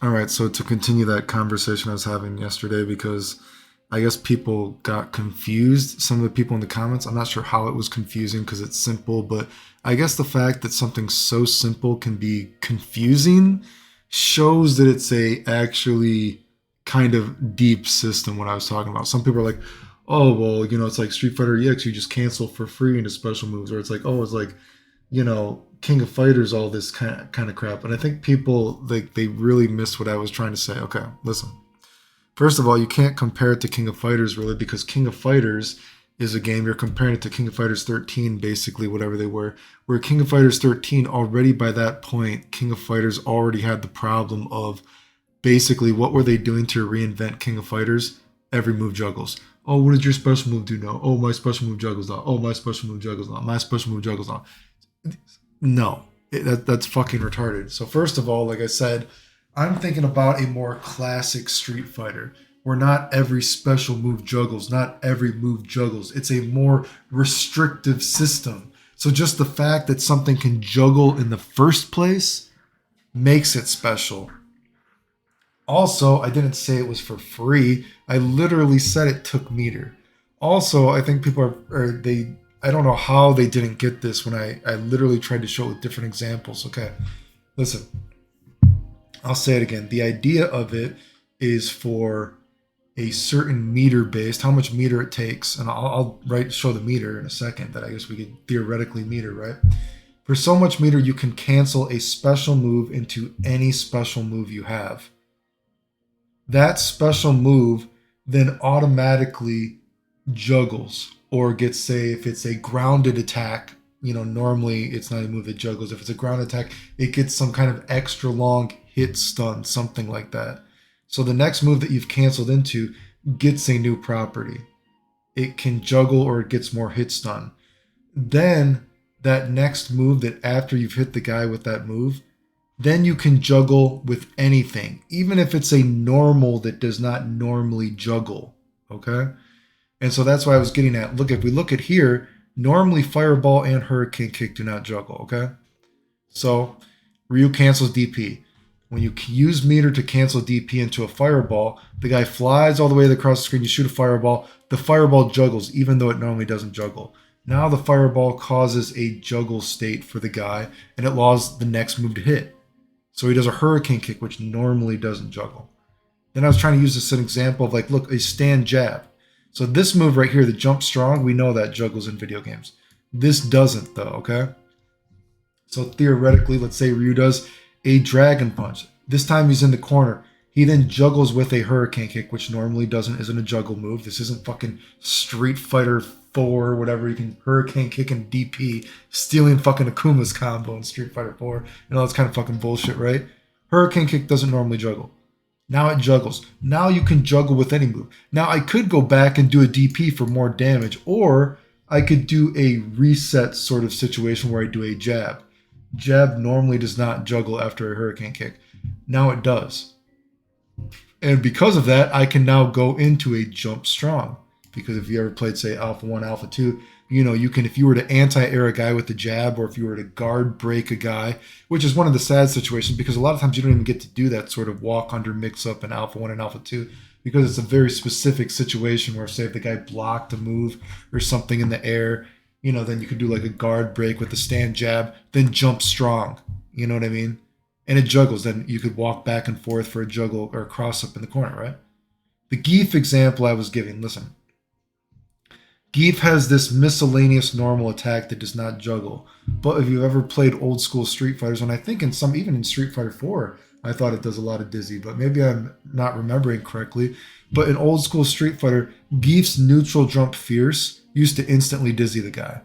All right, so to continue that conversation I was having yesterday, because I guess people got confused. Some of the people in the comments, I'm not sure how it was confusing because it's simple, but I guess the fact that something so simple can be confusing shows that it's a actually kind of deep system. What I was talking about. Some people are like, "Oh, well, it's like Street Fighter EX. You just cancel for free into special moves," or it's like, "Oh, it's like King of Fighters, all this kind of crap." And I think people they really miss what I was trying to say. Okay, listen. First of all, you can't compare it to King of Fighters really because King of Fighters is a game you're comparing it to King of Fighters 13, basically whatever they were. Where King of Fighters 13 already by that point, King of Fighters already had the problem of basically what were they doing to reinvent King of Fighters? Every move juggles. Oh, what did your special move do now? Oh, my special move juggles now. Oh, my special move juggles now. My special move juggles now. No, that's fucking retarded. So first of all, like I said, I'm thinking about a more classic Street Fighter where not every special move juggles, not every move juggles. It's a more restrictive system. So just the fact that something can juggle in the first place makes it special. Also, I didn't say it was for free. I literally said it took meter. Also, I think people are they I don't know how they didn't get this when I literally tried to show it with different examples. Okay, listen, I'll say it again. The idea of it is for a certain meter based, how much meter it takes, and I'll show the meter in a second that I guess we could theoretically meter, right? For so much meter, you can cancel a special move into any special move you have. That special move then automatically juggles or gets, say, if it's a grounded attack, normally it's not a move that juggles. If it's a ground attack, it gets some kind of extra long hit stun, something like that. So the next move that you've canceled into gets a new property. It can juggle or it gets more hit stun. Then that next move that after you've hit the guy with that move, then you can juggle with anything, even if it's a normal that does not normally juggle. Okay? And so that's why I was getting at. Look, if we look at here, normally Fireball and Hurricane Kick do not juggle. Okay? So Ryu cancels DP. When you use meter to cancel DP into a Fireball, the guy flies all the way across the screen, you shoot a Fireball, the Fireball juggles, even though it normally doesn't juggle. Now the Fireball causes a juggle state for the guy, and it allows the next move to hit. So he does a Hurricane Kick, which normally doesn't juggle. Then I was trying to use this as an example of like, look, a stand jab. So this move right here, the jump strong, we know that juggles in video games. This doesn't though, okay? So theoretically, let's say Ryu does a Dragon Punch. This time he's in the corner. He then juggles with a Hurricane Kick, which normally isn't a juggle move. This isn't fucking Street Fighter 4 or whatever. You can Hurricane Kick and DP, stealing fucking Akuma's combo in Street Fighter 4. That's kind of fucking bullshit, right? Hurricane Kick doesn't normally juggle. Now it juggles. Now you can juggle with any move. Now I could go back and do a DP for more damage, or I could do a reset sort of situation where I do a jab. Jab normally does not juggle after a Hurricane Kick. Now it does. And because of that, I can now go into a jump strong. Because if you ever played, say, Alpha 1, Alpha 2, you can, if you were to anti-air a guy with the jab, or if you were to guard break a guy, which is one of the sad situations, because a lot of times you don't even get to do that sort of walk under mix-up in Alpha 1 and Alpha 2, because it's a very specific situation where, say, if the guy blocked a move or something in the air, then you could do like a guard break with the stand jab, then jump strong. You know what I mean? And it juggles. Then you could walk back and forth for a juggle or a cross up in the corner, right? The Geef example I was giving, listen. Geef has this miscellaneous normal attack that does not juggle. But if you've ever played old school Street Fighters, and I think even in Street Fighter 4, I thought it does a lot of dizzy, but maybe I'm not remembering correctly. But in old school Street Fighter, Geef's neutral jump fierce used to instantly dizzy the guy.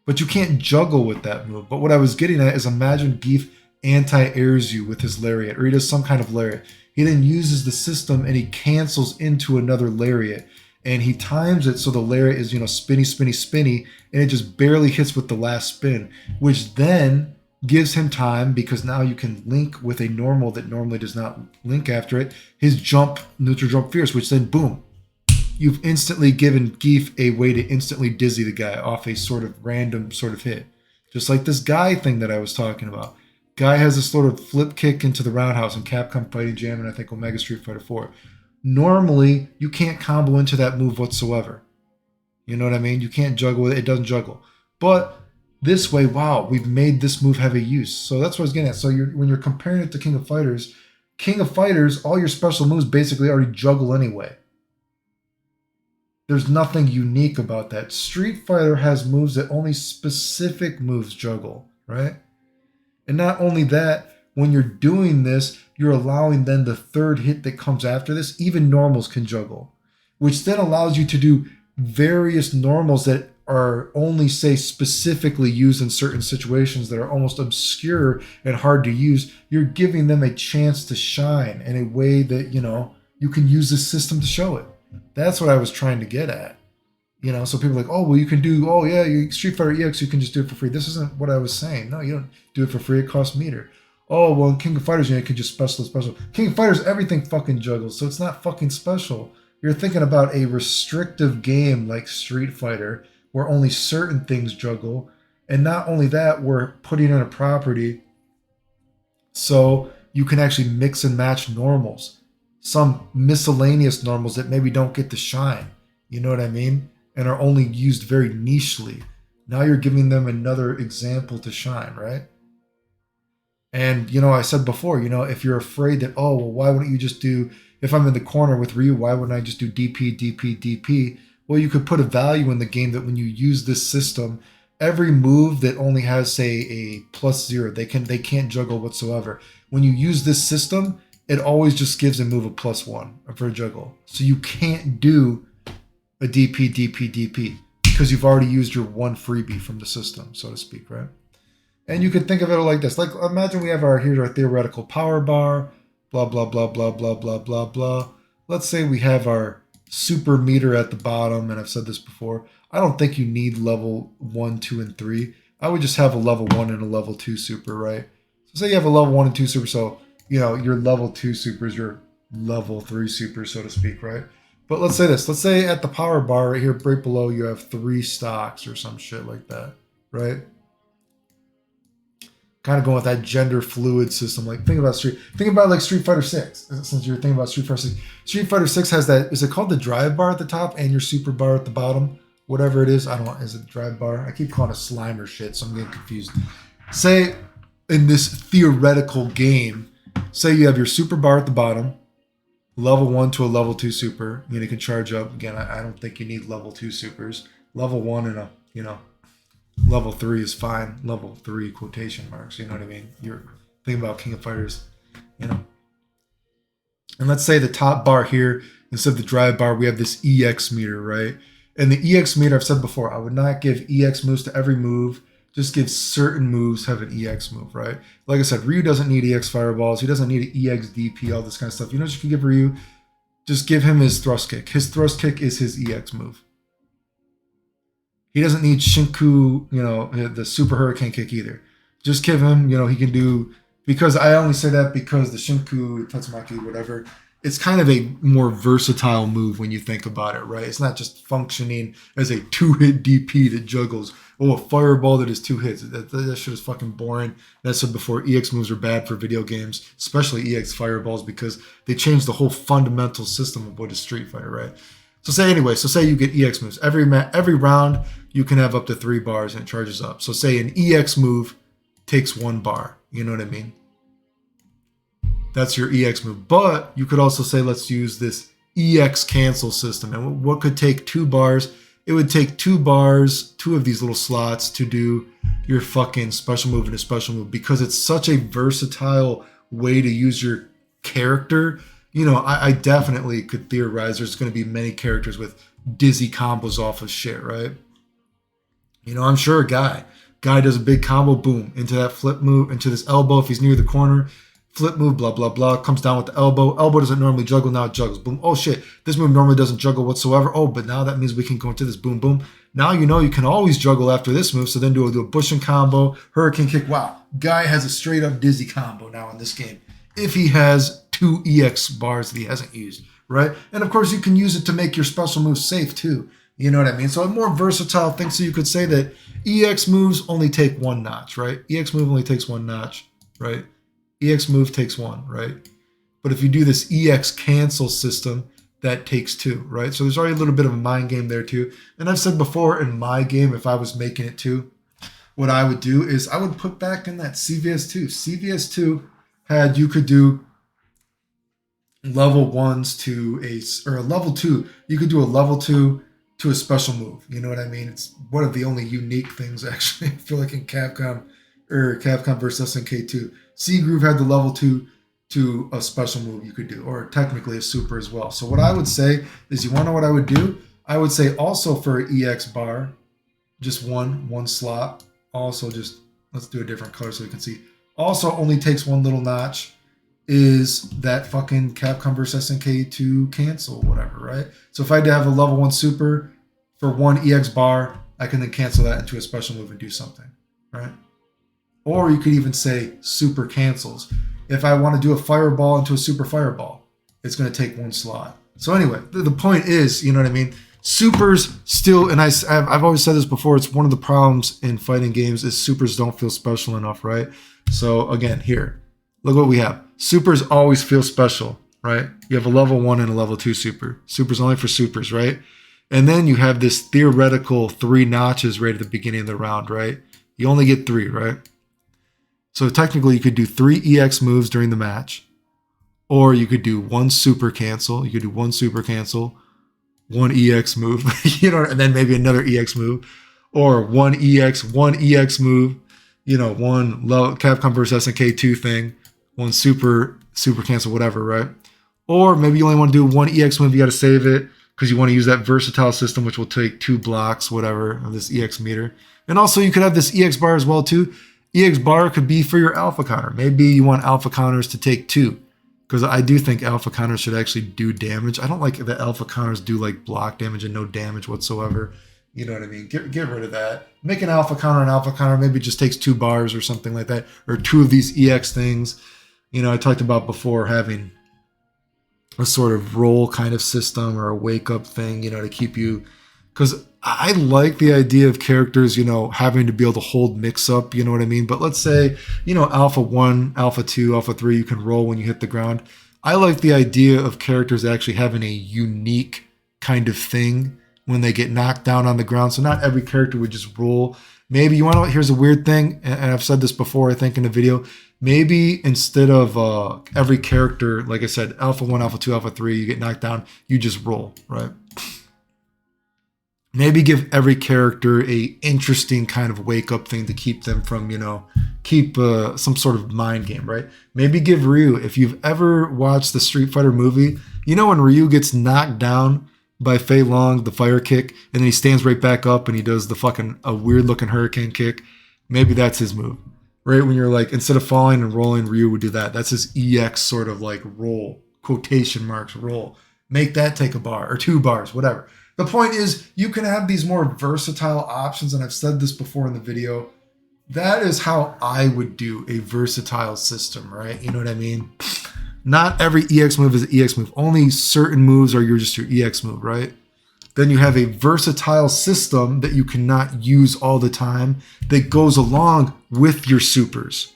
But you can't juggle with that move. But what I was getting at is imagine Geef anti-airs you with his lariat, or he does some kind of lariat. He then uses the system and he cancels into another lariat. And he times it so the lariat is, spinny, spinny, spinny, and it just barely hits with the last spin, which then gives him time, because now you can link with a normal that normally does not link after it, his jump, neutral jump fierce, which then, boom, you've instantly given Geef a way to instantly dizzy the guy off a sort of random sort of hit. Just like this guy thing that I was talking about. Guy has a sort of flip kick into the roundhouse in Capcom Fighting Jam and I think Omega Street Fighter 4. Normally, you can't combo into that move whatsoever. You know what I mean? You can't juggle with it. It doesn't juggle. But this way, wow, we've made this move have a use. So that's what I was getting at. So when you're comparing it to King of Fighters, all your special moves basically already juggle anyway. There's nothing unique about that. Street Fighter has moves that only specific moves juggle, right? And not only that, when you're doing this, you're allowing then the third hit that comes after this, even normals can juggle, which then allows you to do various normals that are only, say, specifically used in certain situations that are almost obscure and hard to use. You're giving them a chance to shine in a way that, you can use the system to show it. That's what I was trying to get at. So people are like, oh, well, you can do, oh, yeah, Street Fighter EX, you can just do it for free. This isn't what I was saying. No, you don't do it for free. It costs meter. Oh, well, in King of Fighters, you can just special. King of Fighters, everything fucking juggles, so it's not fucking special. You're thinking about a restrictive game like Street Fighter where only certain things juggle. And not only that, we're putting in a property so you can actually mix and match normals. Some miscellaneous normals that maybe don't get to shine. You know what I mean? And are only used very nichely. Now you're giving them another example to shine, right? And, I said before, if you're afraid that, oh, well, why wouldn't you just do, if I'm in the corner with Ryu, why wouldn't I just do DP, DP, DP? Well, you could put a value in the game that when you use this system, every move that only has, say, a +0, they can't juggle whatsoever. When you use this system, it always just gives a move a +1 for a juggle. So you can't do a DP, DP, DP because you've already used your one freebie from the system, so to speak, right? And you could think of it like this. Like, imagine we have here's our theoretical power bar, blah, blah, blah, blah, blah, blah, blah, blah. Let's say we have our super meter at the bottom, and I've said this before. I don't think you need level 1, 2, and 3. I would just have a level 1 and a level 2 super, right? So say you have a level 1 and 2 super, so, your level 2 super is your level 3 super, so to speak, right? But let's say this. Let's say at the power bar right here, right below, you have 3 stocks or some shit like that, right? Kind of going with that gender fluid system. Like think about like Street Fighter 6. Since you're thinking about Street Fighter 6. Street Fighter 6 has that, is it called the drive bar at the top and your super bar at the bottom? Whatever it is. I don't know. Is it the drive bar? I keep calling it Slimer shit, so I'm getting confused. Say in this theoretical game, say you have your super bar at the bottom, level 1 to a level 2 super. You can charge up. Again, I don't think you need level 2 supers. Level 1 and a, level 3 is fine. Level 3 quotation marks. You know what I mean? You're thinking about King of Fighters, And let's say the top bar here, instead of the drive bar, we have this EX meter, right? And the EX meter, I've said before, I would not give EX moves to every move. Just give certain moves have an EX move, right? Like I said, Ryu doesn't need EX fireballs. He doesn't need an EX DP, all this kind of stuff. You know what you can give Ryu? Just give him his thrust kick. His thrust kick is his EX move. He doesn't need Shinku, the super hurricane kick either. Just give him, he can do, because I only say that because the Shinku, Tatsumaki, whatever, it's kind of a more versatile move when you think about it, right? It's not just functioning as a 2-hit DP that juggles. Oh, a fireball that is 2 hits. That shit is fucking boring. And I said before, EX moves are bad for video games, especially EX fireballs, because they change the whole fundamental system of what is Street Fighter, right? So say you get EX moves. Every round, you can have up to 3 bars and it charges up. So say an EX move takes 1 bar. You know what I mean? That's your EX move. But you could also say, let's use this EX cancel system. And what could take 2 bars? It would take 2 bars, 2 of these little slots to do your fucking special move and a special move, because it's such a versatile way to use your character. I definitely could theorize there's going to be many characters with dizzy combos off of shit, right? I'm sure a guy does a big combo, boom, into that flip move, into this elbow if he's near the corner, flip move, blah, blah, blah, comes down with the elbow. Elbow doesn't normally juggle, now it juggles. Boom, oh shit, this move normally doesn't juggle whatsoever. Oh, but now that means we can go into this, boom, boom. Now you can always juggle after this move, so then do a Bushin combo, hurricane kick. Wow, guy has a straight up dizzy combo now in this game. If he has 2 EX bars that he hasn't used, right? And of course, you can use it to make your special moves safe too. You know what I mean? So a more versatile thing. So you could say that EX moves only take 1 notch, right? EX move only takes 1 notch. right? EX move takes 1, right? But if you do this EX cancel system, that takes 2, right? So there's already a little bit of a mind game there too. And I've said before, in my game, if I was making it too, what I would do is I would put back in that CVS2. CVS2 had, you could do level 1s to a level 2. You could do a level 2 to a special move. You know what I mean? It's one of the only unique things, actually, I feel like, in Capcom versus SNK2. C Groove had the level 2 to a special move you could do, or technically a super as well. So what I would say is, you want to know what I would do? I would say also for an EX bar, just one slot. Also, just let's do a different color so you can see. Also only takes 1 little notch is that fucking Capcom vs SNK2 cancel, whatever, right? So if I had to have a level 1 super for 1 EX bar, I can then cancel that into a special move and do something, right? Or you could even say super cancels. If I want to do a fireball into a super fireball, it's going to take 1 slot. So anyway, the point is, you know what I mean? Supers still, and I've always said this before, it's one of the problems in fighting games is supers don't feel special enough, right? So again, here, look what we have. Supers always feel special, right? You have a level 1 and a level 2 super. Super's only for supers, right? And then you have this theoretical 3 notches right at the beginning of the round, right? You only get 3, right? So technically you could do 3 EX moves during the match, or you could do 1 super cancel. You could do 1 super cancel, 1 EX move, you know, and then maybe another EX move, or 1 EX move, you know, 1 Capcom vs SNK2 thing, 1 super cancel, whatever, right? Or maybe you only want to do 1 EX move, you got to save it because you want to use that versatile system, which will take 2 blocks, whatever, of this EX meter. And also you could have this EX bar as well too. EX bar could be for your alpha counter. Maybe you want alpha counters to take 2, because I do think alpha counters should actually do damage. I don't like that alpha counters do like block damage and no damage whatsoever. You know what I mean? Get rid of that. Make an alpha counter, maybe just takes 2 bars or something like that, or 2 of these EX things. You know, I talked about before having a sort of roll kind of system or a wake up thing, you know, to keep you, because I like the idea of characters, you know, having to be able to hold mix up, you know what I mean? But let's say, you know, Alpha 1, Alpha 2, Alpha 3, you can roll when you hit the ground. I like the idea of characters actually having a unique kind of thing when they get knocked down on the ground. So not every character would just roll. Maybe, you want to know, here's a weird thing, and I've said this before, I think, in the video. Maybe instead of every character, like I said, Alpha 1, Alpha 2, Alpha 3, you get knocked down, you just roll, right? Maybe give every character a interesting kind of wake up thing to keep them from, you know, keep some sort of mind game, right? Maybe give Ryu, if you've ever watched the Street Fighter movie, you know when Ryu gets knocked down by Fei Long, the fire kick, and then he stands right back up and he does the fucking a weird looking hurricane kick. Maybe that's his move, right? When you're like, instead of falling and rolling, Ryu would do that. That's his EX sort of like roll, quotation marks roll. Make that take a bar or 2 bars, whatever. The point is, you can have these more versatile options, and I've said this before in the video. That is how I would do a versatile system, right? You know what I mean? Not every EX move is an EX move. Only certain moves are just your EX move, right? Then you have a versatile system that you cannot use all the time that goes along with your supers,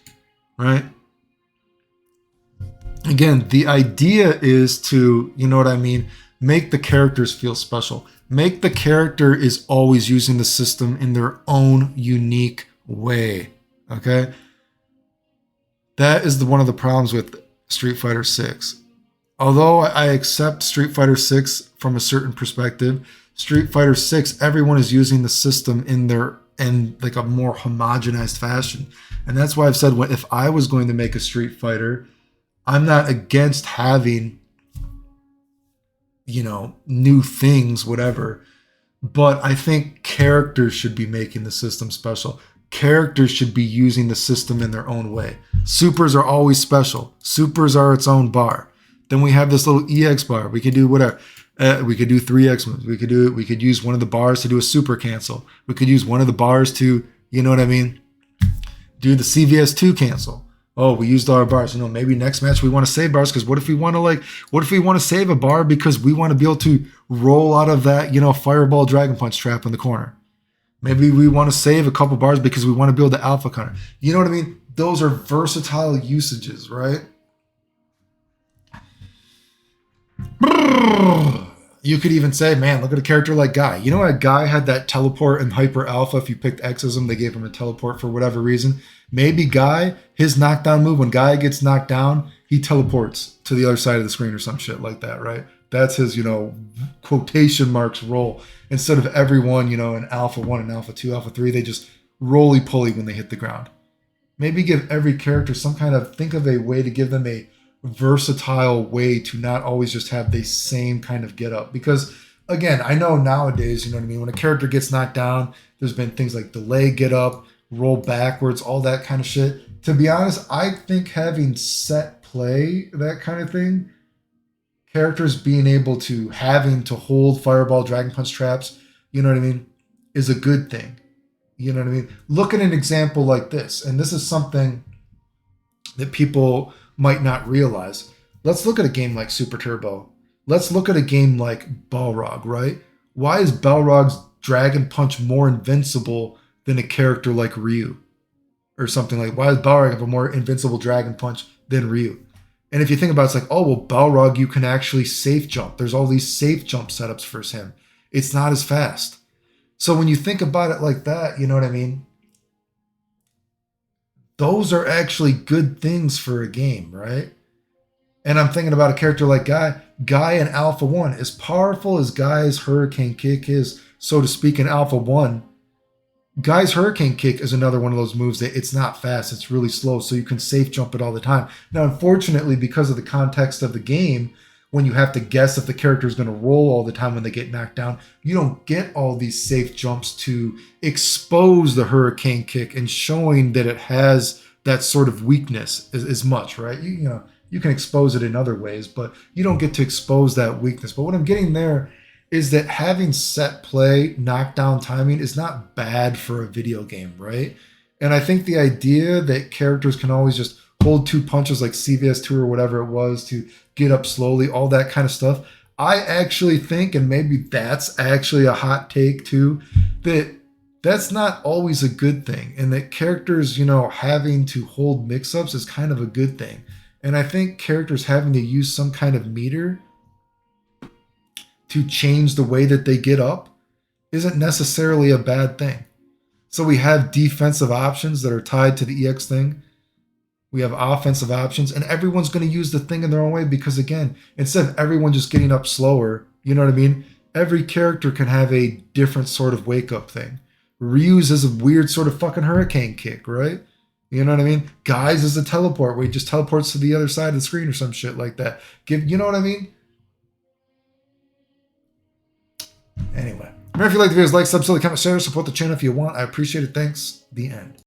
right? Again, the idea is to, you know what I mean, make the characters feel special. Make the character is always using the system in their own unique way, okay? That is one of the problems with Street Fighter 6. Although I accept Street Fighter 6 from a certain perspective, Street Fighter 6, everyone is using the system in like a more homogenized fashion. And that's why I've said, if I was going to make a Street Fighter, I'm not against having, you know, new things, whatever. But I think characters should be making the system special. Characters should be using the system in their own way. Supers are always special. Supers are its own bar. Then we have this little EX bar. We could do whatever. We could do 3X moves. We could use one of the bars to do a super cancel. We could use one of the bars to, you know what I mean, do the CVS2 cancel. Oh, we used all our bars. You know, maybe next match we want to save bars, because what if we want to save a bar because we want to be able to roll out of that, you know, fireball dragon punch trap in the corner? Maybe we want to save a couple bars because we want to build the alpha counter. You know what I mean? Those are versatile usages, right? You could even say, man, look at a character like Guy. You know, a Guy had that teleport in Hyper Alpha. If you picked Exism, they gave him a teleport for whatever reason. Maybe Guy, his knockdown move, when Guy gets knocked down, he teleports to the other side of the screen or some shit like that, right? That's his, quotation marks roll. Instead of everyone, in Alpha 1 and Alpha 2, Alpha 3, they just roly-poly when they hit the ground. Maybe give every character think of a way to give them a versatile way to not always just have the same kind of get up. Because again, I know nowadays, you know what I mean, when a character gets knocked down, there's been things like delay get up, roll backwards, all that kind of shit. To be honest, I think having set play, that kind of thing, characters being able to having to hold fireball, dragon punch traps, you know what I mean, is a good thing. You know what I mean? Look at an example like this, and this is something that people might not realize. Let's look at a game like Super Turbo. Let's look at a game like Balrog, right? Why is Balrog's Dragon Punch more invincible than a character like Ryu? Or something like, why does Balrog have a more invincible Dragon Punch than Ryu? And if you think about it, it's like, oh, well, Balrog, you can actually safe jump. There's all these safe jump setups for him. It's not as fast. So when you think about it like that, you know what I mean? Those are actually good things for a game, right? And I'm thinking about a character like Guy. Guy in Alpha 1, as powerful as Guy's Hurricane Kick is, so to speak, in Alpha 1, Guy's Hurricane Kick is another one of those moves that it's not fast, it's really slow, so you can safe jump it all the time. Now, unfortunately, because of the context of the game, when you have to guess if the character is going to roll all the time when they get knocked down, you don't get all these safe jumps to expose the Hurricane Kick and showing that it has that sort of weakness as much, right? You can expose it in other ways, but you don't get to expose that weakness. But what I'm getting there is that having set play, knockdown timing is not bad for a video game, right? And I think the idea that characters can always just hold two punches like CVS2 or whatever it was to get up slowly, all that kind of stuff, I actually think, and maybe that's actually a hot take too, that that's not always a good thing. And that characters, having to hold mix-ups is kind of a good thing. And I think characters having to use some kind of meter to change the way that they get up isn't necessarily a bad thing. So we have defensive options that are tied to the EX thing. We have offensive options, and everyone's going to use the thing in their own way because, again, instead of everyone just getting up slower, you know what I mean? Every character can have a different sort of wake-up thing. Ryu's is a weird sort of fucking Hurricane Kick, right? You know what I mean? Guy's is a teleport where he just teleports to the other side of the screen or some shit like that. You know what I mean? Anyway. Remember, if you like the videos, like, subscribe, comment, share, support the channel if you want. I appreciate it. Thanks. The end.